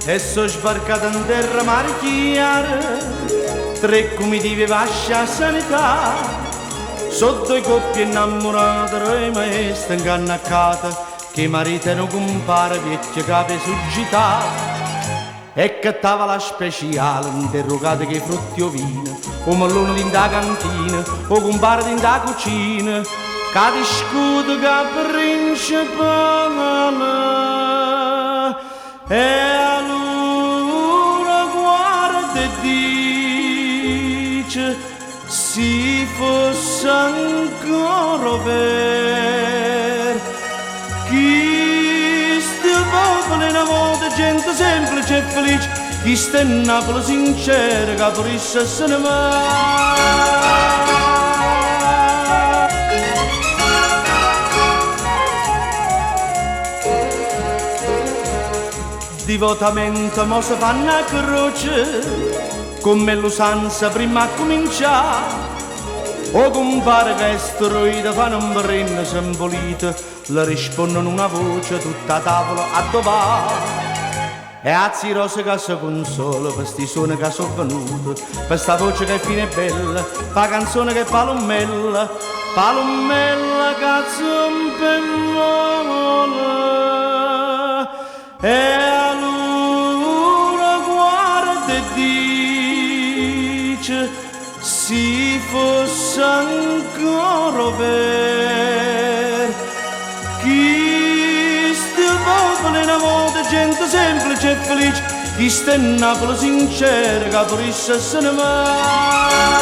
e so sbarcato in terra mare chiara, 3 comitive vascia sanità, sotto i coppie innamorate, re maestre ingannaccate, che maritano compare vecchie cape suggità. E che tavola speciale, interrogate che frutti o vino, o mellone din da cantina, o compare din da cucina, che discute che principale. E allora guarda e dice, si fosse ancora per chi sta popolo in amore, gente semplice e felice, chi sta in Napoli sincera, che Parisse se ne va. Divotamente mo si fanno a croce, come l'usanza prima a cominciare. O compare che è istruita, fanno un brinno sembolito, le rispondono una voce tutta a tavola a dov'è. E azzi rose che si consola per sti suoni che sono venuti, per sta voce che fine è bella, per canzone che è palommella, palommella che zompellola. E allora guarda e dice, si fosse ancora per chi sta popolo in amore, gente semplice e felice, chi sta in Napoli sincera, che Parisse se ne va.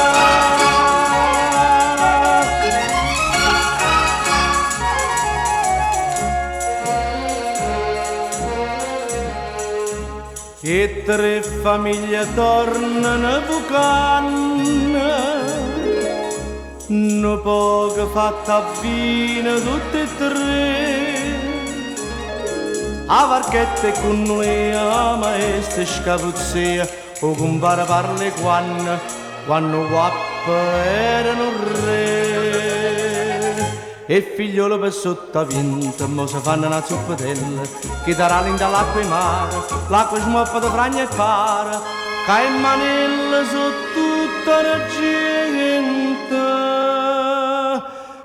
E 3 famiglie tornano bucanne, no poco fatta vino tutte e 3. A varchette con noi, a maestra scapuzzia, o compare parle quando guappa erano re. E figliolo per sotto vinto, mo si fanno una zuppatella, che darà dall'acqua e mare, l'acqua smuoppa da fragna e para, che in manella su tutta la gente.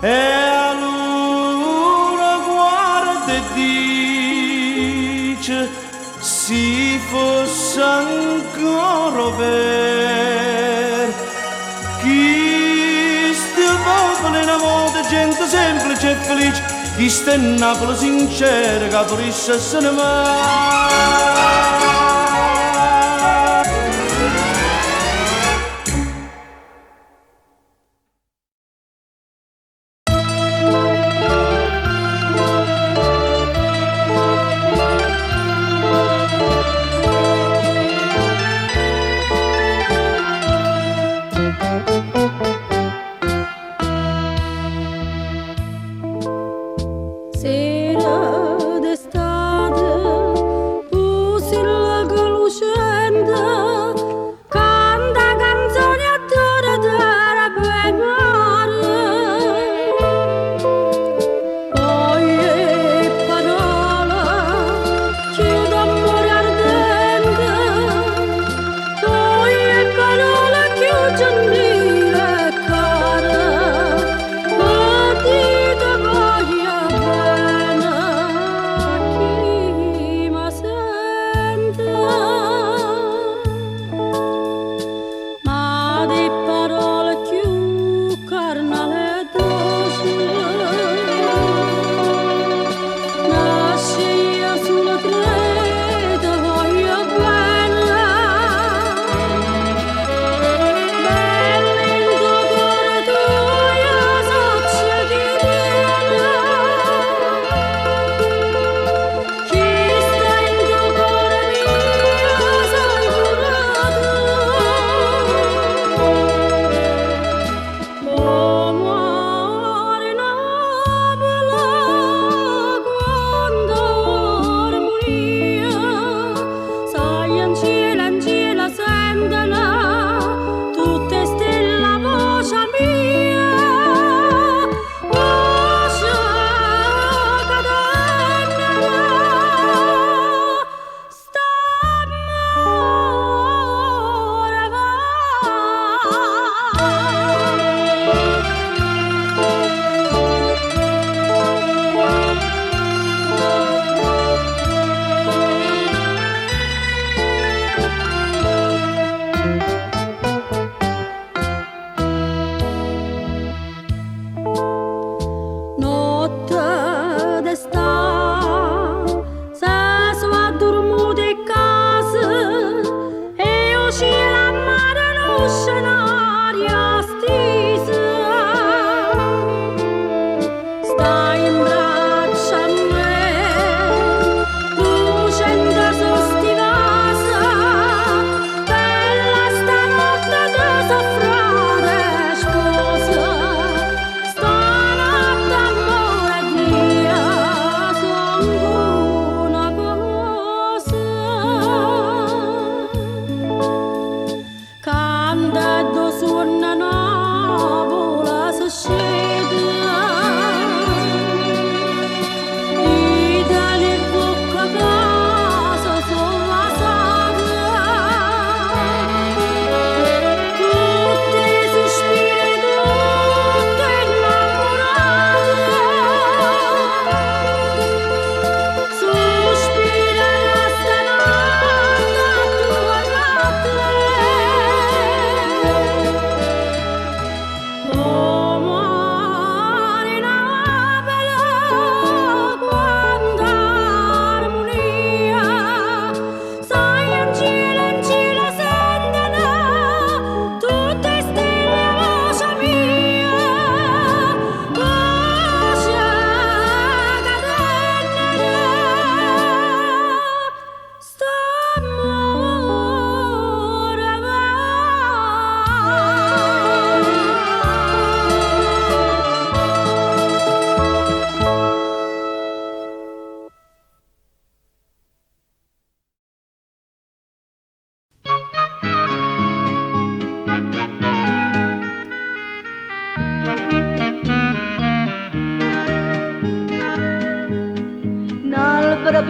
E allora guarda e dice, si fosse ancora per chi sta popolo in amore, gente semplice e felice, chi sta in Napoli sincera, che Parisse se ne va. Sera d'estate, usi la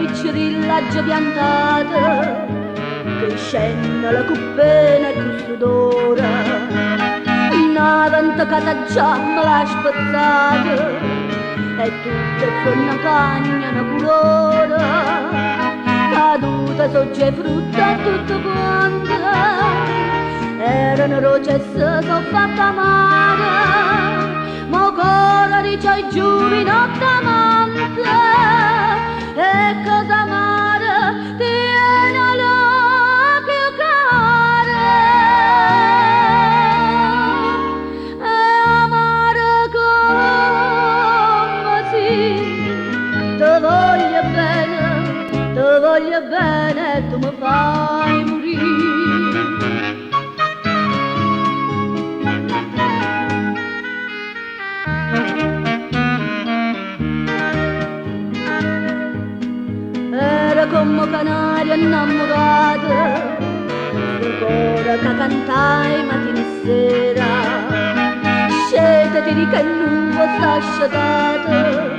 piccirilla già piantata, che scende la cuppena e tu sudora, una venta che già me l'ha spazzata, e tutta una cagna, una colora, caduta soggia e frutta tutta quanta, erano roce e se sono fatta amare, ma ancora dice ai giovani notte amante, e cosa amare tiene la più cara, e amare come sì, te voglio bene e tu mi fai morire. Era come canaria innamorata, ancora che cantai mattina e sera, scetati di che nuvola sta asciugata,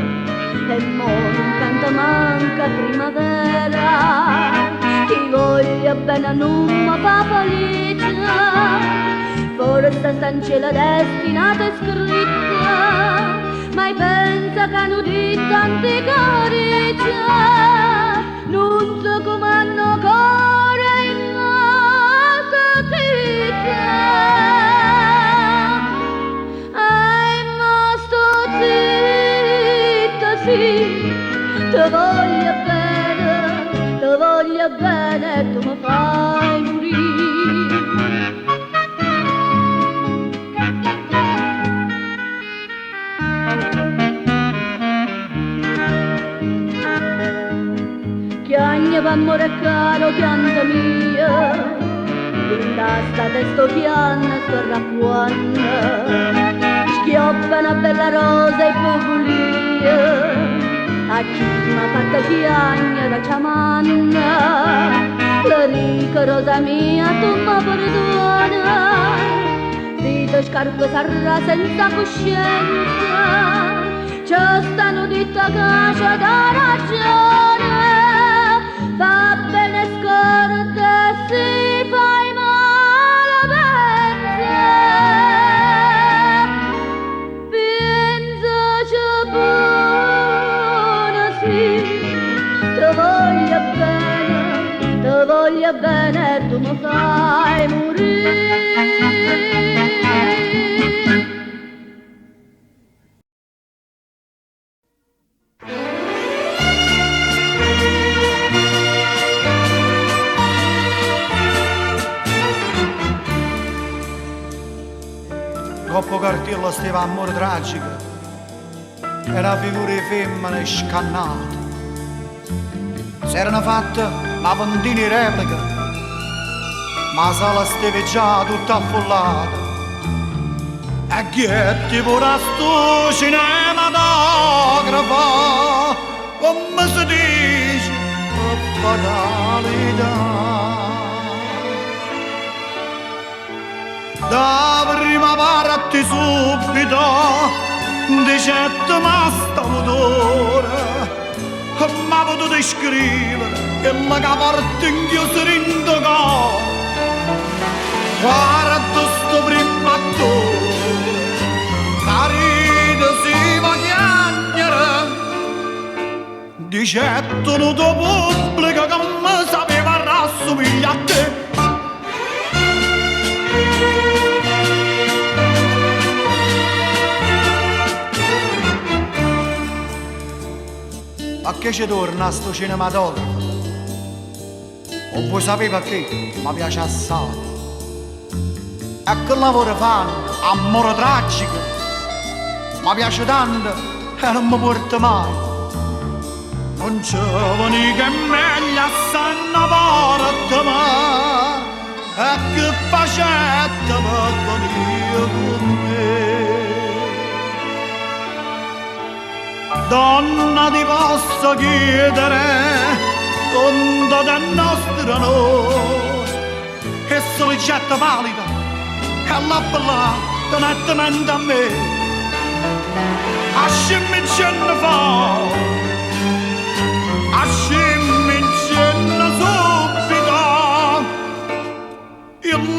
e mo non canta manca primavera, ti voglio bene non mi fa felice, forse sta in cielo destinata e scritta, ma pensa che hanno detto tanti corice, non so come hanno cuore in nostra vita, e ma sto zitta, sì, ti voglio bene e tu mi fai morire. Chiagna d'amore caro, pianta mia, brindasta testo pianna, sto racquanna, schioppa una bella rosa e popolia, a chi m'ha fatta chiagna da ciamanna, la ricca rosa mia tu mi perdona, vita scarpa sarà senza coscienza, ci stanno ditta che c'è da ragione, fa bene scorda si fai male pensaci buona sì, ti voglio bene e tu mi fai morire. Coppo cartiello stava amore tragico, era figura di femmine scannate, s'erano fatte la ventina di replica, ma la sala stava già tutta affollata, e che tipo da sto cinematografo, come si dice, fatalità. Da prima parte subito dicette ma sta motore ma potuto scrivere e la parte inchiusa in cuore, guarda sto primo attore carino si va chiagnere, dicettono tuo pubblico che mi sapeva rassomigliare a te. A che ci torna sto cinematografo? O vuoi sapere perché? Mi piace assai. E che lavoro fanno? Amore tragico. Mi piace tanto e non mi porta mai. Non giovani che meglio sanno porta mai. E che facette per venire con me? Donna ti posso chiedere conto del nostro onore e solicetta valida e la bella nettamente a me a 15 anni fa a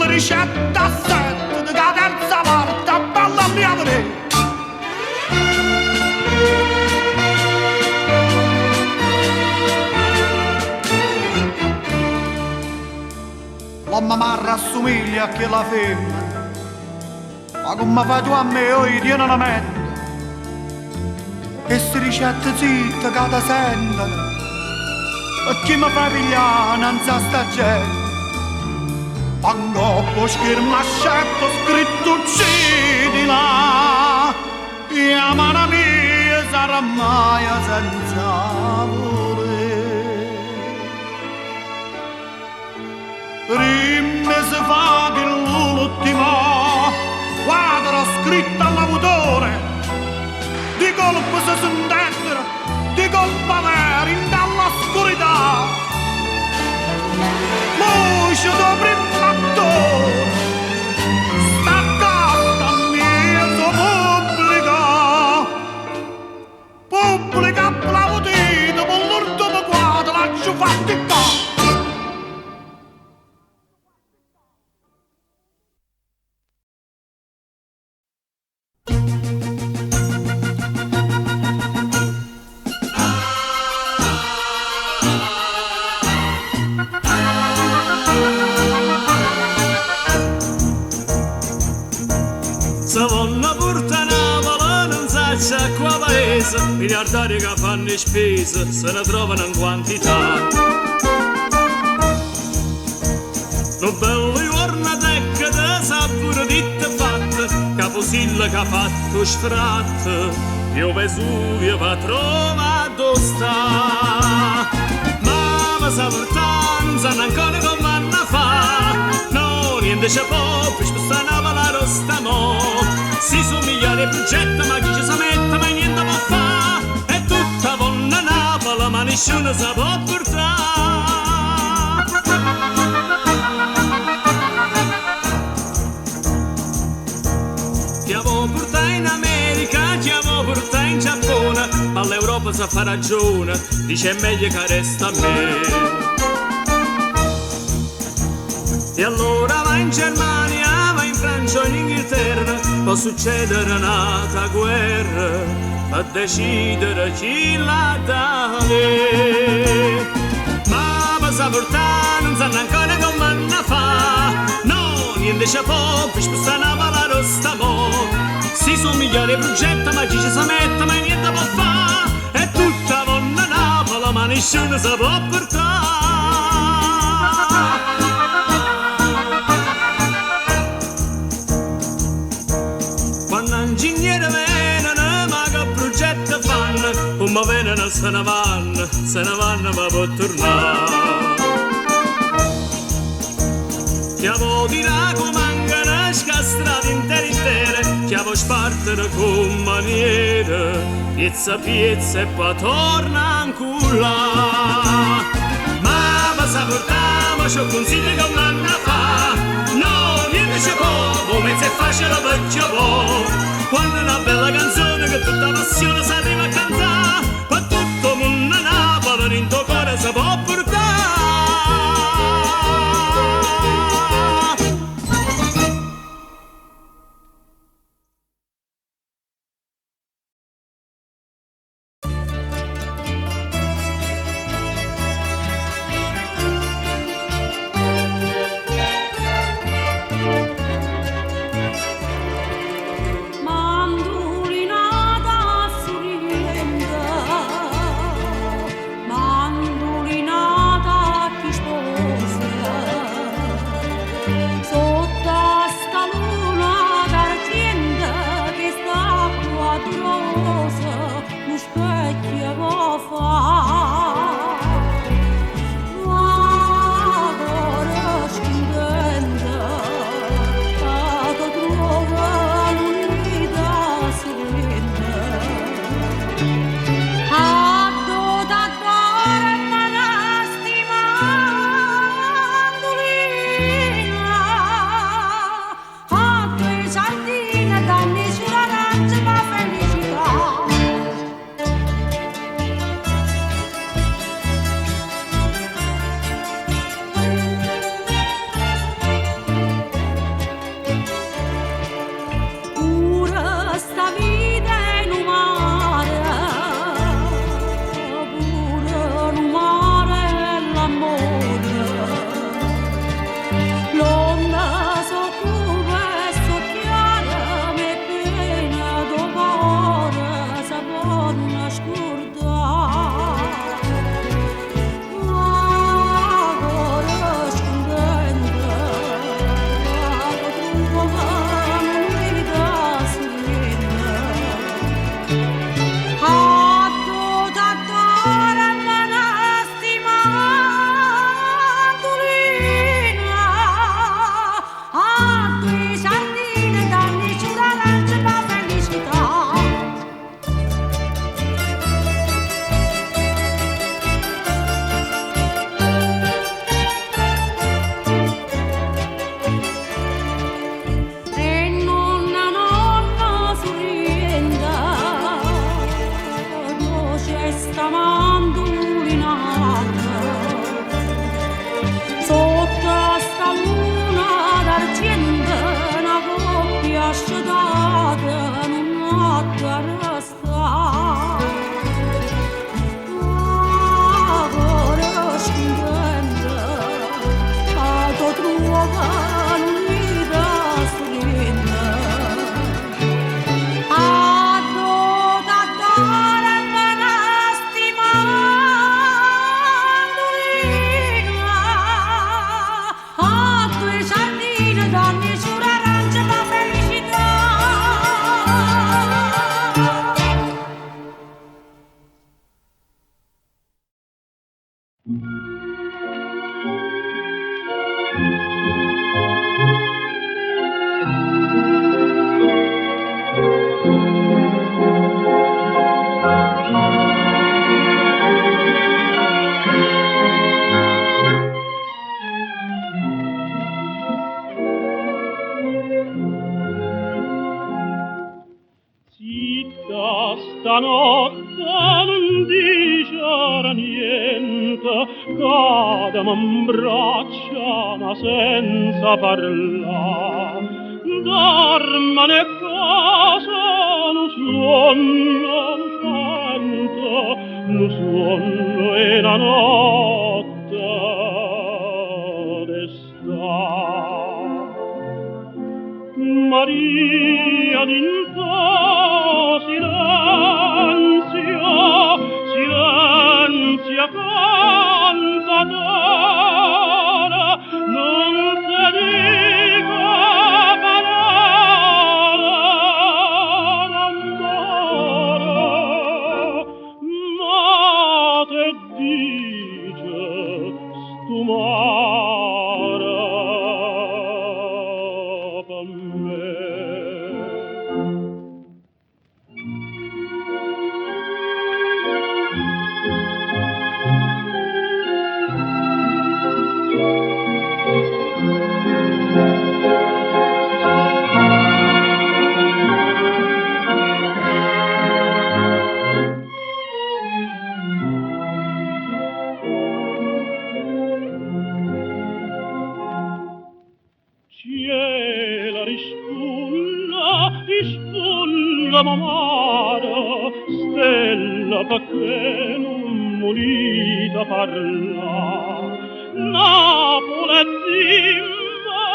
le ricette a sette di la terza parte a balla mia vedere. L'uomo mi rassomiglia a che la femmina, ma come fai tu a me io tieni una mente, e se ricette zitta che ti sentono, e chi mi fa pigliare non sa sta gente. Quando poi schermo scelto scritto uccidila, e a mano mia sarà mai senza volere. Prima si fa che l'ultimo quadro scritto all'autore, di colpo si s'intende, di colpa vera in dall'oscurità. Luce da primo attore, staccata a mezzo pubblica applaudito con l'ultimo quadro, l'ho fatto qua. Qua paese, miliardari che fanno spese, se ne trovano in quantità. Non bello giornatecca da sapore ditte fatte, caposilla che ha fatto stratte, io Vesuvio va trovato sta. Ma mi sa portare, non sanno ancora come vanno a fa, no, niente c'è poco, spostano la rosta mo'. Si somiglia al progetto, ma chi ci sa mette, ma niente può fa. È tutta buona Napoli, ma nessuno si può portare. Ti avevo portato in America, ti avevo portato in Giappone, ma l'Europa sa fa ragione, dice è meglio che resta a me. E allora va in Germania, va in Francia o in Inghilterra, può succedere un'altra guerra, a decidere chi la dare. Ma passa portare, non sanno ancora come vanno a fa, no, niente c'è poco, per spostare la rosta mo'. Si somiglia al progetto, ma chi ci sa mette, ma niente può fa. È tutta buona Napoli, ma nessuno si può portare. Ingegnere vengono, ma che progetto fanno? Come vengono se ne vanno, ma può tornare. Ti avevo tirato come mancano scastrate intere, ti avevo spartere con maniere, piezza e poi torna ancora. Ma passa portare, ma c'ho consigli che un anno fa, no, niente c'è poco, mezzo è facile per giocare. Quando è una bella canzone che tutta passione si arriva a cantare, ma tutto mondo Napoli in tuo cuore si può portare. Mandolina notte resta ora scontenta a tua trova non da strinda a tutta d'ora me ne stimandolina a tue sardine donne sull'arancia la felicità. Zitta stanotte non dicere niente, cade m'abbraccia ma senza parlare. Dormane cosa, lo sonno lucente, lo sonno e la notte d'estate. Maria d'into silenzio, silenzio cantatore, non te dico parole d'amore, ma te dice stumare per me. Cielo rispulla mamara, stella perché non volita parla. Napoli zimba,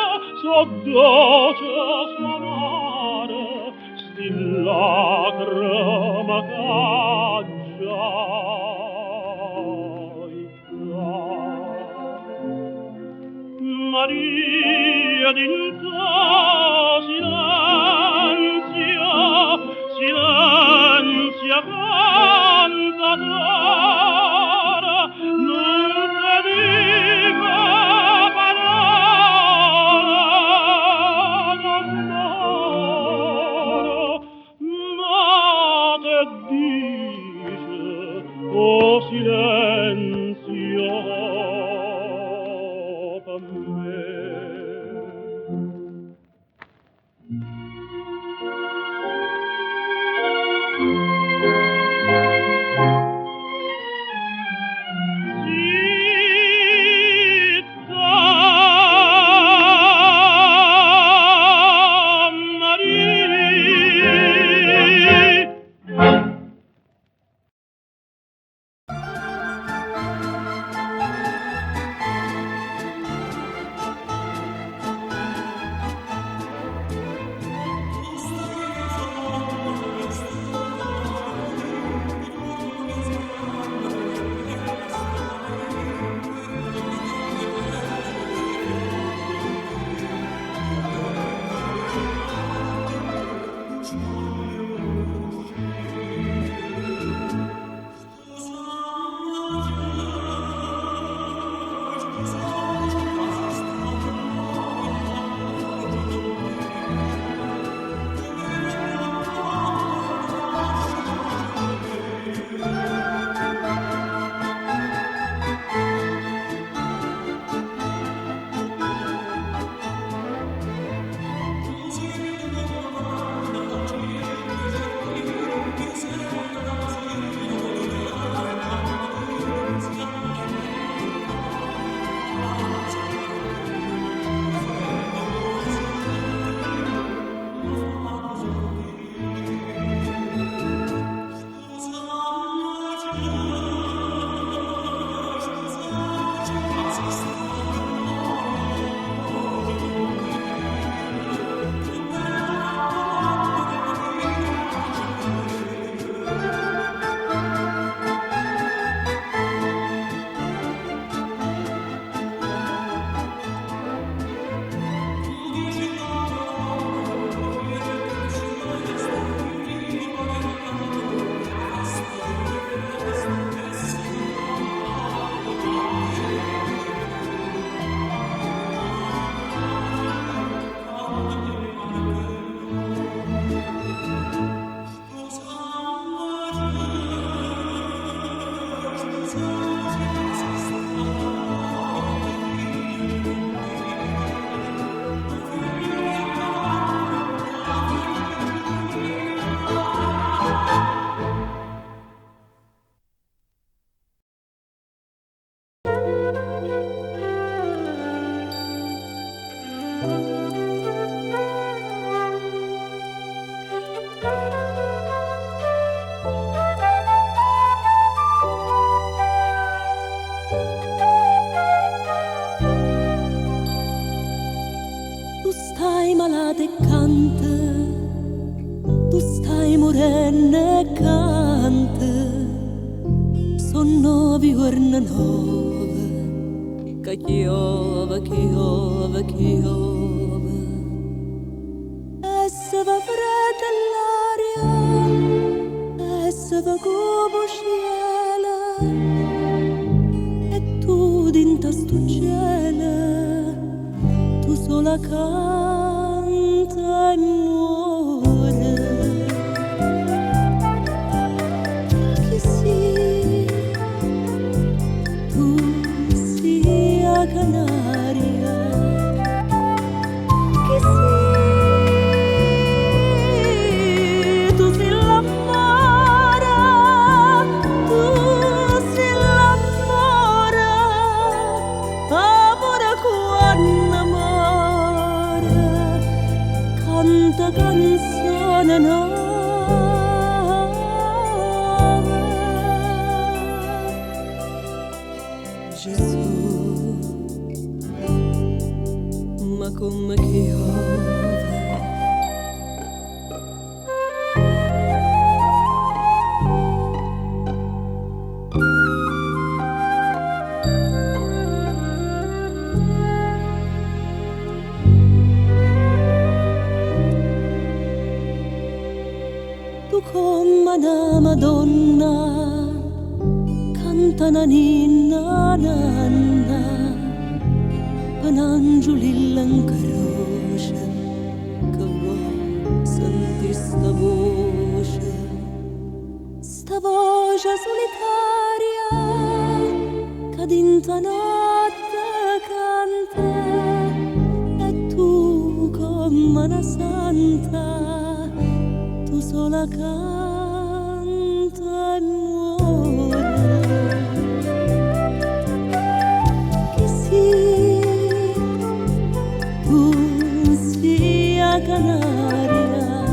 so dolce suonare, stilla crema caggia. Maria d'into silenzio, silenzio cantatore, non te dico parole d'amore, ma te dice, oh silenzio per me. Maria morenne canta, son 9 giorni 9, che chiove, chiove, chiove. E se va fredda l'aria, e se va come cielo, e tu dinta sto cielo, tu sola canta e muore. Chi sia, tu sia canaria, chi sia, tu sei l'amore, tu sei l'amore, amore quando amore, canta canzone nuova. Gesù, ma come chiove. Tu come una Madonna, canta una ninna nanna, un angiolillo in croce, che vuoi sentire sta voce solitaria, che dinta notte canta, e tu come una santa, tu sola canta e muore. Chi sia, tu sia canaria,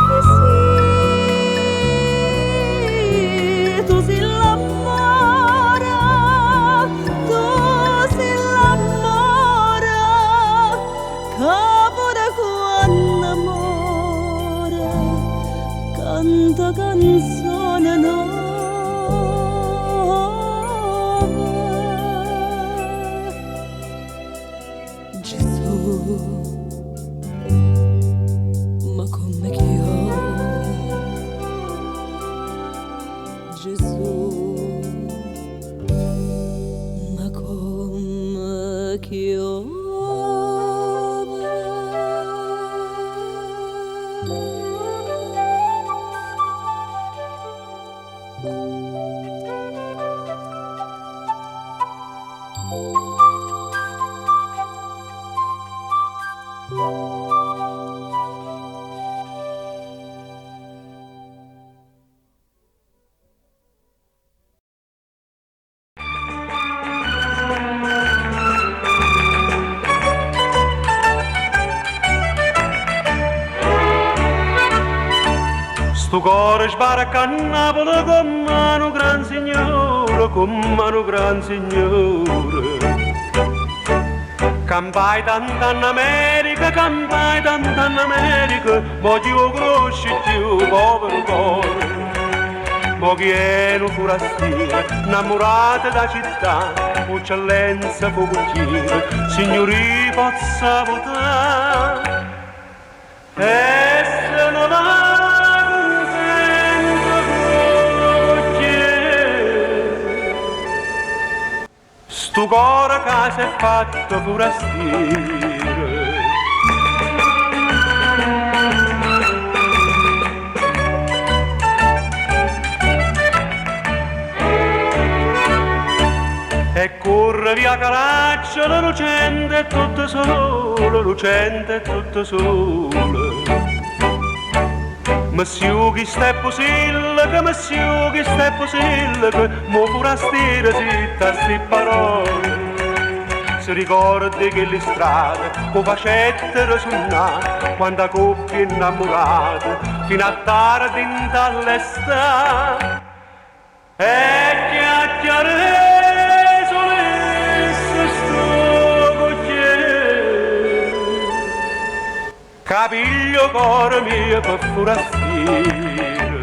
chi sia, tu sei l'amore, tu sei l'amore, capo da quando amore, canta canzone nuova. Gesù, ma come chiove. Gesù, ma come chiove. Sto cuore sbarca a Napoli come un gran signore, come un gran signore. Campai tanto in America, campai tanto in America, ma ti conosci più, povero cuore. Ma chi è un forastiero, innamorato da città, eccellenza fuocucciere, signori possa votare. E se non ha sto cuore che si è fatto forastiero. E corre via Caraccia, la lucente è tutto solo, lucente è tutto solo. Monsieur chi sta possibile, che monsieur chi sta possibile, che mo forastiero zitta sti parole. Si ricorda che le strade, o facettero suonare, quando coppie innamorate, fino a tardi in dall'estate. E chiacchiere solesse sto cocchiere, capiglio cuore mio per forastiero.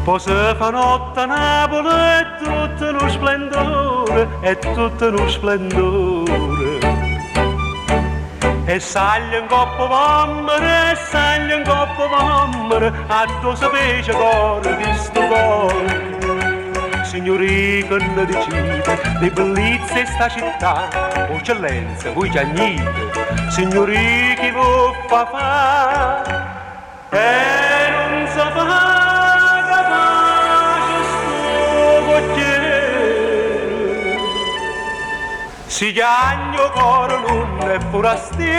Poi si fa notte a Napoli è tutto uno splendore, è tutto uno splendore. E saglia in coppa mammere, e saglia in coppa mammere, a tu sapesce cuore di sto cuore. Signori che ne decide, le bellezze sta città, o eccellenza, voi giagnite, signori che vuoi fa, e non sa fa. Si chiagno coro non è forastiero.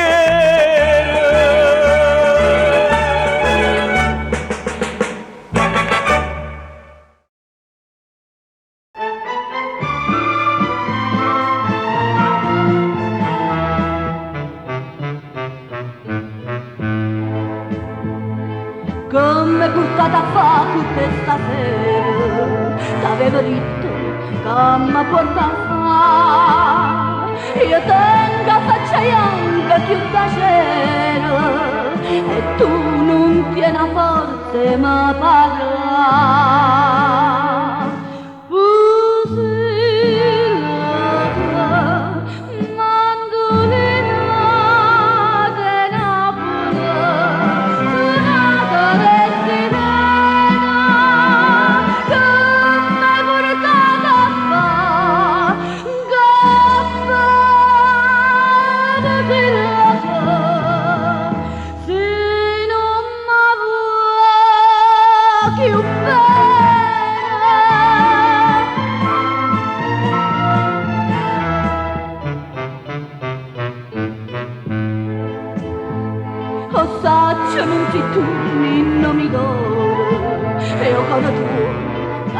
Come portata a fa tutta stasera, t'avevo detto che mi porta a fa. Io tengo faccia bianca più da cera e tu non tieni forza ma parla.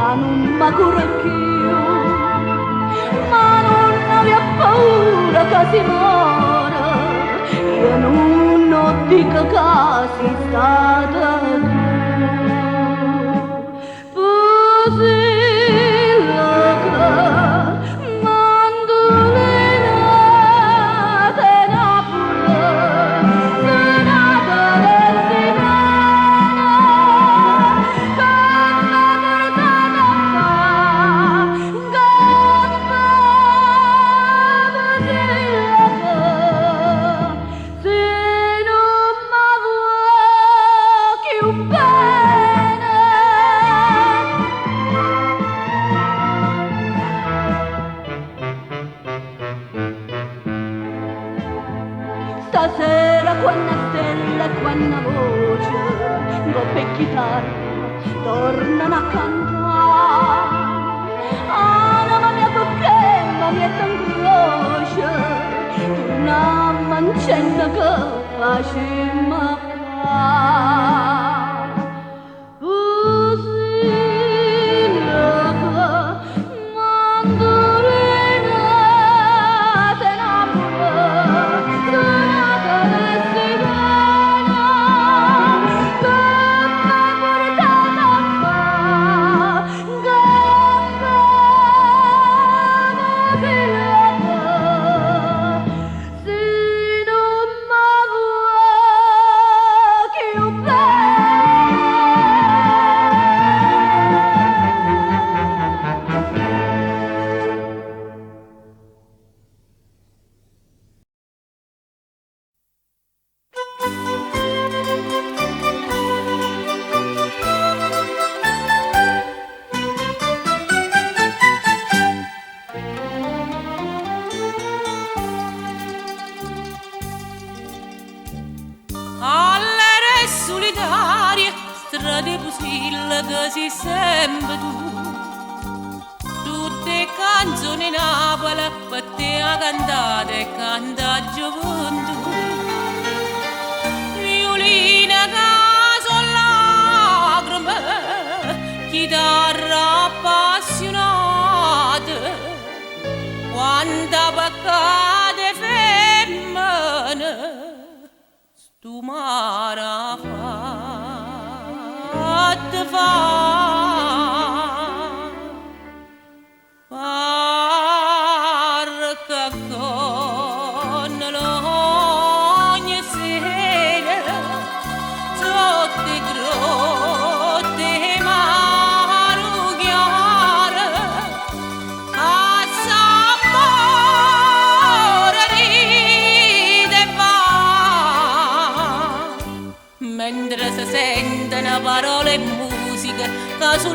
Non mi curo più, ma non aveva paura che si muore. Io non dico che sei stata tu. Pusilla che mandolinate Napoli, sonata destinata. Stasera quando stella e quando voce, coppe e chitarra tornano a cantare. Anima mia perché mi mette in croce, una mancetta che facemmo fare. Pusilla che mandolinate Napoli, sonata destinata, che mi portata a fa, se non mi vuoi più All'ere solitarie, strade pusille che si sempre tu. Tutte canzoni Napoli, per te a cantate e canta gioventù. Violina che sono lacrime, chitarra appassionata, quanta peccate femmine. Tu m'ha fatta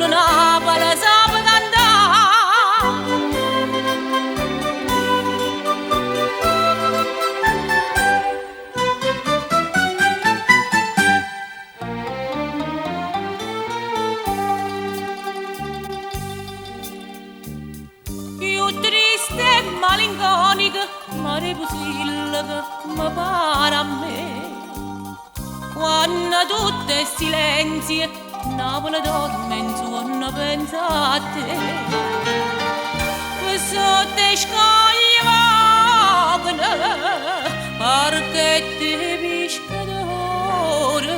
solo Napoli sa cantare. Più triste e malinconica, mare pusilla che mi pare a me. Quando tutto è silenzio, Napoli dorme in sonno, pensa a te. Sotto le scoglie vagano, barchette pescatori,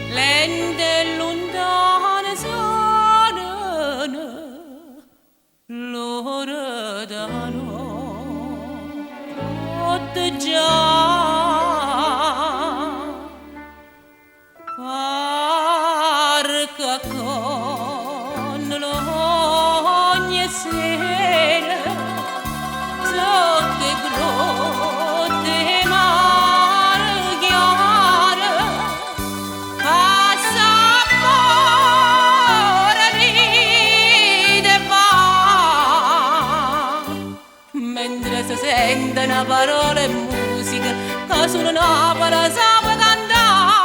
lente e lontane sonano, l'ora da notte già. Barca con l'ogni sera sotto grotte mare chiare passa fuori ride va mentre si sentono parole e musica che solo Napoli sa cantare.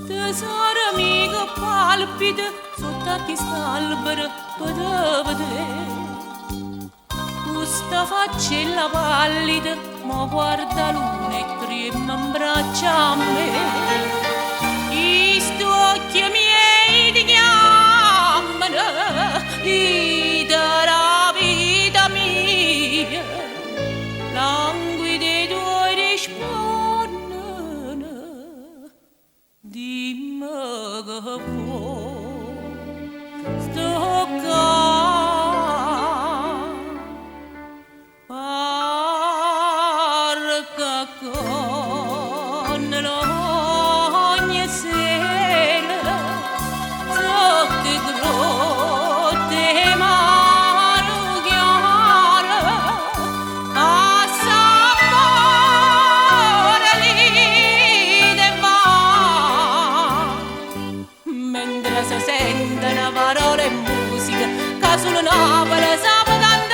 Tesoro mio palpita sotto a quest'albero per vedere questa faccella pallida ma guarda luna e trema in braccia a me. Sti occhi miei ti chiamano la vita mia, languidi i tuoi rispondono. Dimmi che puoi stoccare barca con l'ogni sera sotto grotte mare chiare a sapore ride va mentre si sentono parole e musica che solo Napoli sa cantare.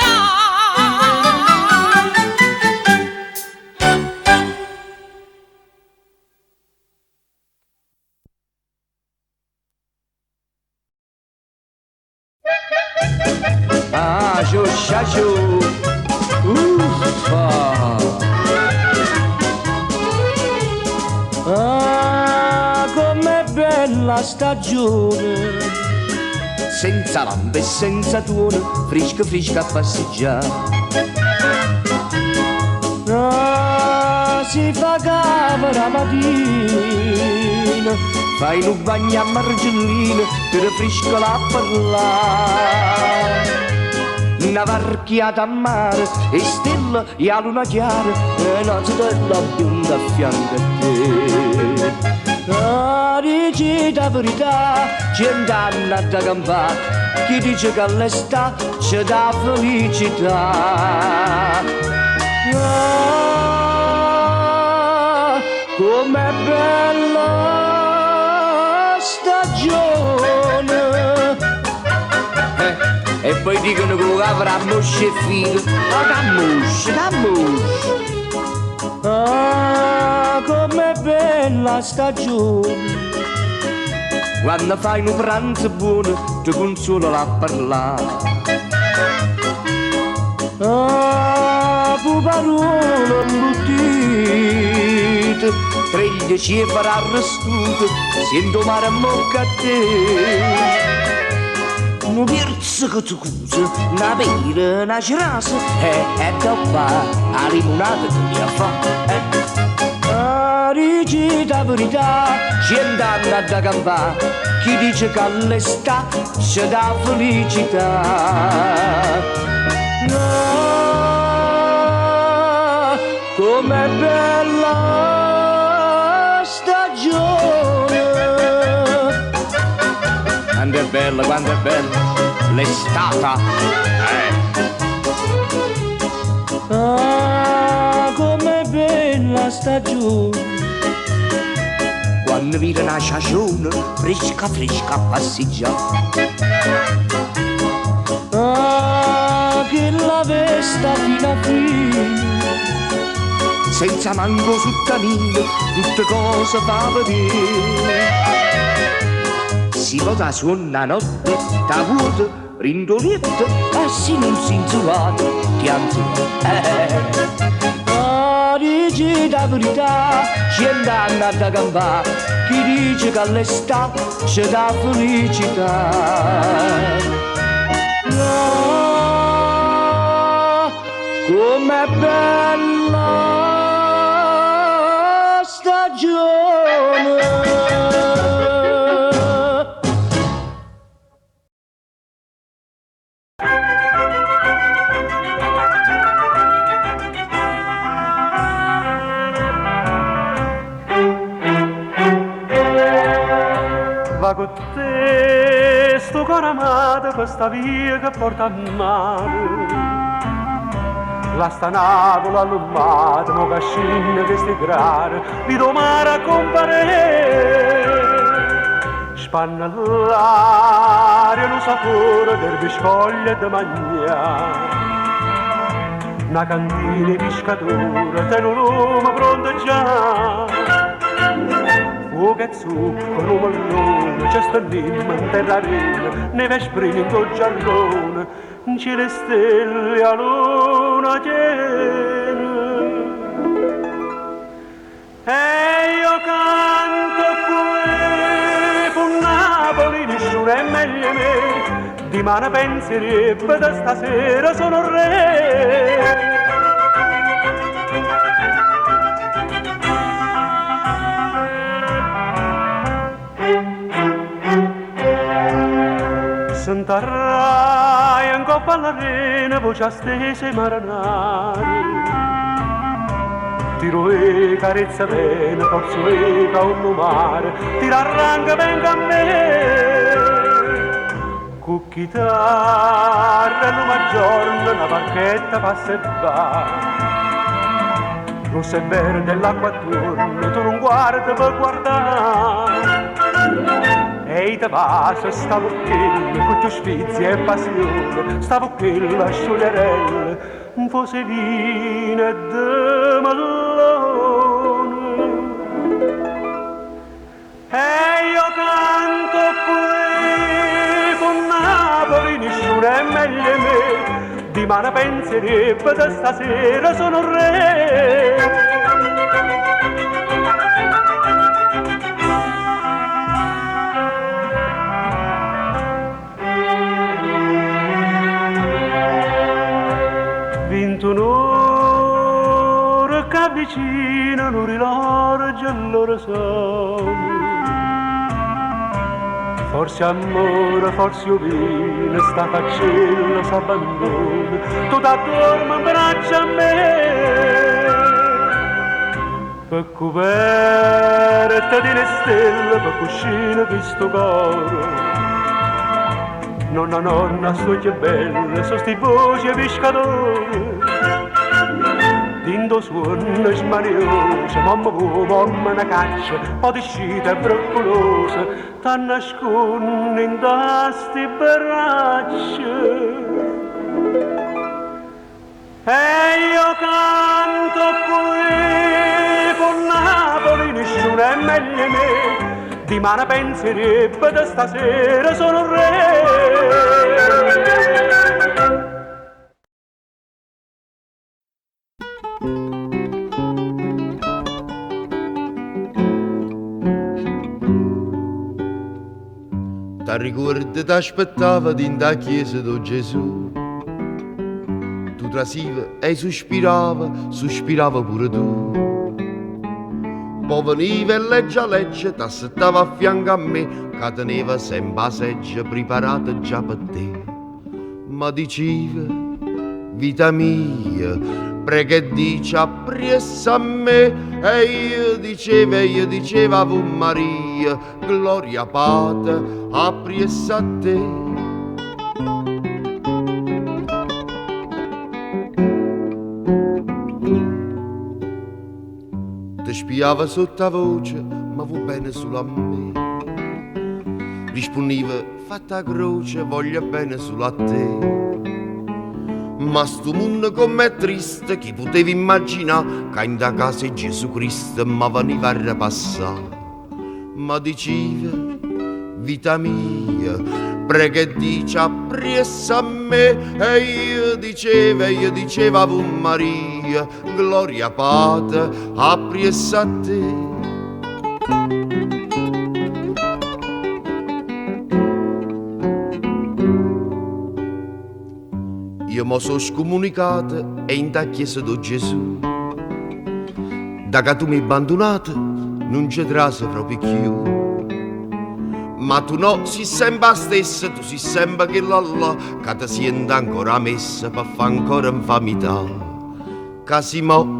Ajo, shajo, uffa. Ah, com'è bella stagione, senza lampe e senza tuono, fresca fresca a passeggiare. Ah, si fa camera mattina, fai un bagno a margellina, te ne fresca la parlare. Una varchiata a mare e stella e a luna chiara e una stella bionda a fianco a te. Ah, dici la verità, cent'anni da campare, chi dice che all'estate c'è da felicità. Ah, com'è bella stagione. E poi dicono che avrà mosce e figo. Ma che mosce. Ah, com'è bella stagione. Quando fai un pranzo buono, ti consola a parlare. Ah, fu parole imbuttite, treglie ci farà arrestute, sento mare a bocca a te. Un pirzo che tu cusa, una pera, una cerasa, e dopo a limonata che mi fa. Ah, dici la verità, cent'anni da campare, chi dice che all'estate c'è da felicità. Ah, com'è bella stagione. And bella, quanto è bella l'estate. Ah, com'è bella stagione, Quando vira una stagione fresca fresca a passeggiare. ah, che la vesta fino a fine, Senza manco sul camino, tutte cose fa vedere. Si vota su una notte, da vuoto, rindolietto, assi non si insuato, ti anzi. ah, dici la verità, ci andanno a campare, chi dice che all'estate c'è la felicità. Ah, com'è bella stagione. Va con te sto cuore amato, questa via che porta a mare. La sta Napoli all'ummata, mo cascina che sti grare, vi domare a compare. Spanna l'aria, lo sapore del biscoglio e de mangiare. Una cantina di pescatura, te un lume pronto già. Fuoco e zucchero, mellone, c'è stanima in terra rena, neve springo giallone, c'è le stelle a luna piena. E io canto qui, con Napoli nessuno è meglio me, di mano penserebbe da stasera sono re. Sentarrai in coppa all'arena, voce stesa e maranari. Tiro e carezza bene, forzo e un mare, tira arranca venga a me. Con chitarra e una giorno, una barchetta passa e va. Rossa e verde l'acqua attorno, tu non guardi per guardare. Ehi te vaso, stavo qui, con tu sfizi e passione, stavo qui la scioglierella, un fosse vino e de mellone. E io canto qui, con Napoli nessuno è meglio me, di mano penserebbe da stasera sono re. Un'ora che avvicina un rilarge e loro sono. Forse amore, forse io vino, sta faccenda s'abbandona, tu t'addormi in braccio a me. Per coperte di le stelle, per cuscine di sto cuore. Nonna, sto che belle, so sti voci e pescatori. Dindo suona smaniosa, mamma una caccia, poi discita e broccolosa, t'ha nasconde in sti braccia. E io canto qui, con Napoli nessuno è meglio me, di mano penserebbe da stasera sono re. Ti ricordi t'aspettava in da chiesa di Gesù, tu trasiva e sospirava pure tu. Poi veniva e legge, t'assettava a fianco a me, che teneva sempre a seggia preparata già per te. Ma diceva, vita mia, prega e dice appresso a me, e io diceva Ave Maria, gloria Padre, appresso a te. Ti spiava sottovoce, ma va bene solo a me. Rispondeva, fatta croce, voglio bene solo a te. Ma sto mondo com'è triste, chi poteva immaginare che in da casa di Gesù Cristo mi veniva a ripassare. Ma diceva, vita mia, prega e dice appresso a me, e io diceva Ave Maria, gloria Padre, appresso a te. Io mi sono scomunicato e in da chiesa di Gesù. Da che tu mi hai abbandonato, non ci trase proprio più. Ma tu no, sei sempre la stessa, tu sei sempre quella là, che ti senti ancora messa per fare ancora infamità. Casimo,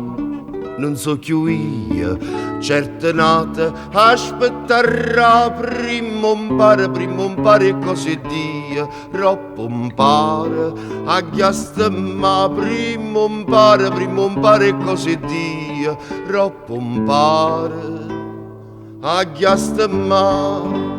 non so più io, certe nate aspetterà prima un pare e così dia, troppo un pare, a chiasta ma prima un pare e così dia, troppo un pare, a chiasta ma.